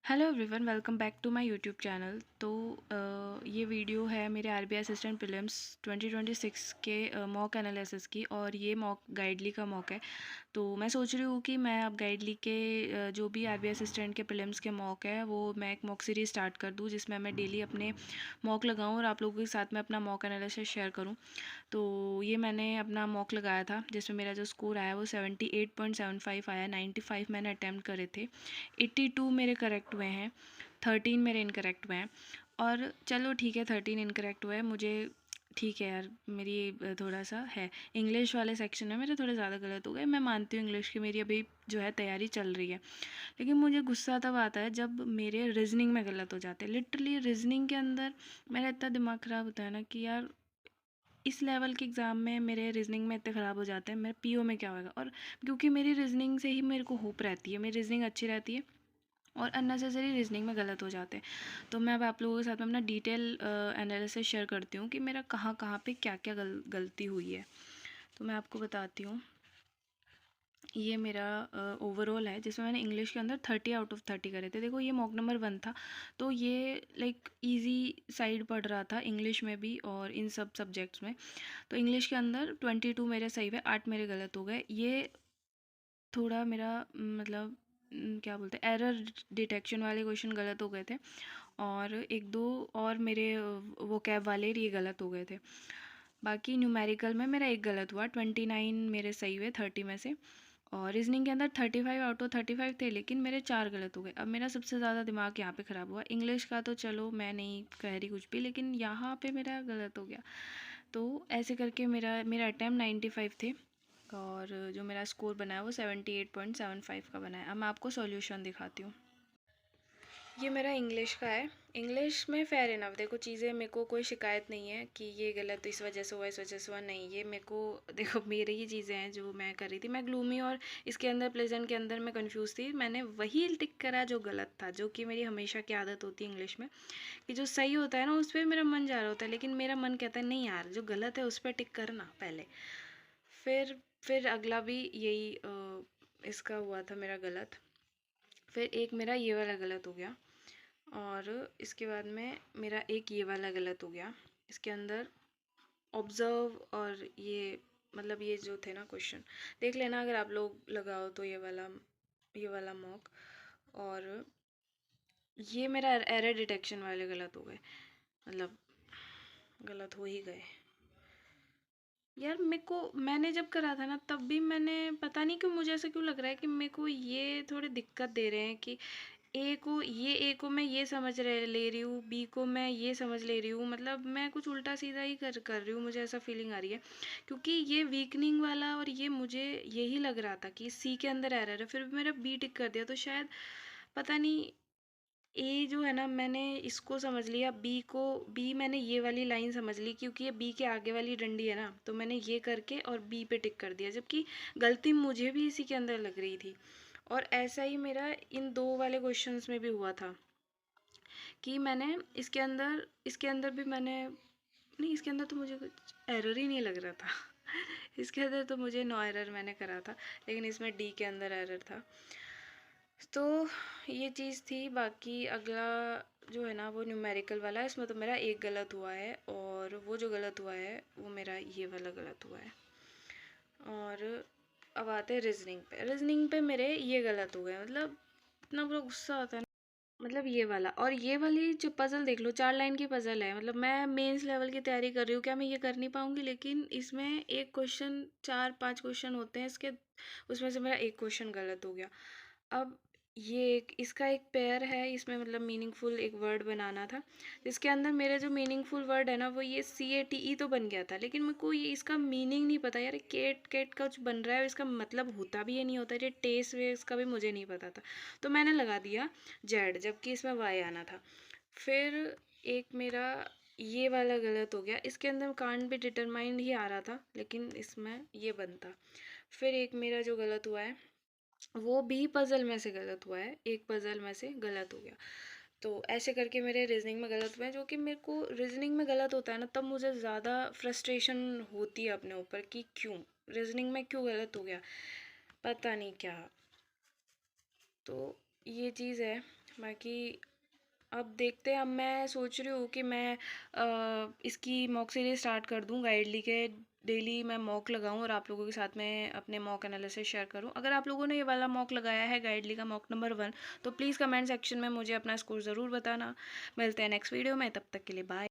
Hello everyone, welcome back to my YouTube channel. तो ये video है मेरे आरबीआई असिस्टेंट प्रीलिम्स 2026 के मॉक एनालिसिस की, और ये मॉक गाइडली का मॉक है। तो मैं सोच रही हूँ कि मैं अब गाइडली के जो भी आरबीआई असिस्टेंट के प्रीलिम्स के मॉक है वो मैं एक मॉक सीरीज़ स्टार्ट कर दूँ, जिसमें मैं डेली अपने मॉक लगाऊँ और आप लोगों के साथ में अपना मॉक एनालिसिस शेयर करूँ। तो ये मैंने अपना मॉक लगाया था, जिसमें मेरा जो स्कोर आया वो 78.75 आया। 95 मैंने अटैम्प्ट करे थे, 82 मेरे करेक्ट हुए हैं, 13 मेरे इनकरेक्ट हुए हैं। और चलो ठीक है, 13 इनकरेक्ट हुए, मुझे ठीक है यार, मेरी थोड़ा सा है इंग्लिश वाले सेक्शन में मेरे थोड़े ज़्यादा गलत हो गए। मैं मानती हूँ इंग्लिश की मेरी अभी जो है तैयारी चल रही है, लेकिन मुझे गुस्सा तब आता है जब मेरे रीजनिंग में गलत हो जाते हैं। लिटरली रीजनिंग के अंदर मेरा इतना दिमाग ख़राब होता है ना कि यार, इस लेवल के एग्ज़ाम में मेरे रीजनिंग में इतने ख़राब हो जाते हैं, मेरे पीओ में क्या होगा। और क्योंकि मेरी रीजनिंग से ही मेरे को होप रहती है, मेरी रीजनिंग अच्छी रहती है और अननेसेसरी रीजनिंग में गलत हो जाते हैं। तो मैं अब आप लोगों के साथ में अपना डिटेल एनालिसिस शेयर करती हूँ कि मेरा कहाँ कहाँ पे क्या क्या गलती हुई है। तो मैं आपको बताती हूँ। ये मेरा ओवरऑल है, जिसमें मैंने इंग्लिश के अंदर 30 आउट ऑफ 30 करे थे। देखो, ये मॉक नंबर 1 था, तो ये लाइक इजी साइड पढ़ रहा था इंग्लिश में भी और इन सब सब्जेक्ट्स में। तो इंग्लिश के अंदर 22 मेरे सही हुए, 8 मेरे गलत हो गए। ये थोड़ा मेरा मतलब क्या बोलते हैं, एरर डिटेक्शन वाले क्वेश्चन गलत हो गए थे, और एक दो और मेरे वो कैब वाले ये गलत हो गए थे। बाकी न्यूमेरिकल में मेरा एक गलत हुआ, 29 मेरे सही हुए 30 में से। और रीजनिंग के अंदर 35 आउट ऑफ 35 थे, लेकिन मेरे 4 गलत हो गए। अब मेरा सबसे ज़्यादा दिमाग यहाँ पे ख़राब हुआ। इंग्लिश का तो चलो मैं नहीं कह रही कुछ भी, लेकिन यहाँ पे मेरा गलत हो गया। तो ऐसे करके मेरा मेरा अटैम्प्ट 95 थे, और जो मेरा स्कोर बना है वो 78.75 का बना है। अब मैं आपको सॉल्यूशन दिखाती हूँ। ये मेरा इंग्लिश का है। इंग्लिश में फ़ेयर इनफ, देखो चीज़ें मेरे को कोई शिकायत नहीं है कि ये गलत इस वजह से हुआ इस वजह से हुआ, नहीं। ये मेरे को देखो, मेरी ही चीज़ें हैं जो मैं कर रही थी। मैं ग्लूमी और इसके अंदर प्लेजेंट के अंदर मैं कंफ्यूज थी। मैंने वही टिक करा जो गलत था, जो कि मेरी हमेशा की आदत होती है इंग्लिश में, कि जो सही होता है ना उस पर मेरा मन जा रहा होता है, लेकिन मेरा मन कहता है नहीं यार, जो गलत है उस पर टिक करना पहले। फिर अगला भी यही इसका हुआ था मेरा गलत। फिर एक मेरा ये वाला गलत हो गया, और इसके बाद में मेरा एक ये वाला गलत हो गया। इसके अंदर ऑब्ज़र्व और ये मतलब ये जो थे ना क्वेश्चन, देख लेना अगर आप लोग लगाओ तो ये वाला मॉक। और ये मेरा एरर डिटेक्शन वाले गलत हो गए, मतलब गलत हो ही गए यार। मेरे को मैंने जब करा था ना तब भी मैंने, पता नहीं क्यों मुझे ऐसा क्यों लग रहा है कि मेरे को ये थोड़े दिक्कत दे रहे हैं कि ए को मैं ये समझ ले रही हूँ, बी को मैं ये समझ ले रही हूँ, मतलब मैं कुछ उल्टा सीधा ही कर रही हूँ, मुझे ऐसा फीलिंग आ रही है। क्योंकि ये वीकनिंग वाला, और ये मुझे यही लग रहा था कि सी के अंदर एरर है, फिर भी मेरा बी टिक कर दिया। तो शायद पता नहीं, ए जो है ना मैंने इसको समझ लिया, बी मैंने ये वाली लाइन समझ ली क्योंकि ये बी के आगे वाली डंडी है ना, तो मैंने ये करके और बी पे टिक कर दिया, जबकि गलती मुझे भी इसी के अंदर लग रही थी। और ऐसा ही मेरा इन दो वाले क्वेश्चंस में भी हुआ था कि मैंने इसके अंदर भी मैंने, नहीं इसके अंदर तो मुझे कुछ एरर ही नहीं लग रहा था इसके अंदर तो मुझे नो एरर मैंने करा था, लेकिन इसमें डी के अंदर एरर था। तो ये चीज़ थी। बाकी अगला जो है ना वो न्यूमेरिकल वाला है, इसमें तो मेरा एक गलत हुआ है, और वो जो गलत हुआ है वो मेरा ये वाला गलत हुआ है। और अब आते हैं रीजनिंग पे मेरे ये गलत हो गए, मतलब इतना बुरा गुस्सा आता है ना। मतलब ये वाला और ये वाली जो पज़ल देख लो, 4 लाइन की पज़ल है। मतलब मैं मेंस लेवल की तैयारी कर रही हूँ, क्या मैं ये कर नहीं पाऊँगी? लेकिन इसमें एक क्वेश्चन, 4-5 क्वेश्चन होते हैं इसके, उसमें से मेरा एक क्वेश्चन गलत हो गया। अब ये एक इसका एक पेयर है, इसमें मतलब मीनिंगफुल एक वर्ड बनाना था, जिसके अंदर मेरे जो मीनिंगफुल वर्ड है ना वो ये CATE तो बन गया था, लेकिन मेरे को ये इसका मीनिंग नहीं पता यार। केट केट का कुछ बन रहा है, इसका मतलब होता भी ये नहीं होता, ये टेस्ट वे इसका भी मुझे नहीं पता था, तो मैंने लगा दिया जेड, जबकि इसमें वाई आना था। फिर एक मेरा ये वाला गलत हो गया, इसके अंदर कांट भी डिटरमाइंड ही आ रहा था, लेकिन इसमें ये बनता। फिर एक मेरा जो गलत हुआ है वो भी पज़ल में से गलत हुआ है, एक पज़ल में से गलत हो गया। तो ऐसे करके मेरे रीजनिंग में गलत हुए हैं, जो कि मेरे को रीजनिंग में गलत होता है ना तब मुझे ज़्यादा फ्रस्ट्रेशन होती है अपने ऊपर कि क्यों रीजनिंग में क्यों गलत हो गया, पता नहीं क्या। तो ये चीज़ है। बाकी अब देखते हैं। अब मैं सोच रही हूँ कि मैं इसकी मॉक सीरीज स्टार्ट कर दूँ गाइडली के। डेली मैं मॉक लगाऊं और आप लोगों के साथ में अपने मॉक एनालिसिस शेयर करूं। अगर आप लोगों ने ये वाला मॉक लगाया है गाइडली का मॉक नंबर 1, तो प्लीज़ कमेंट सेक्शन में मुझे अपना स्कोर ज़रूर बताना। मिलते हैं नेक्स्ट वीडियो में, तब तक के लिए बाय।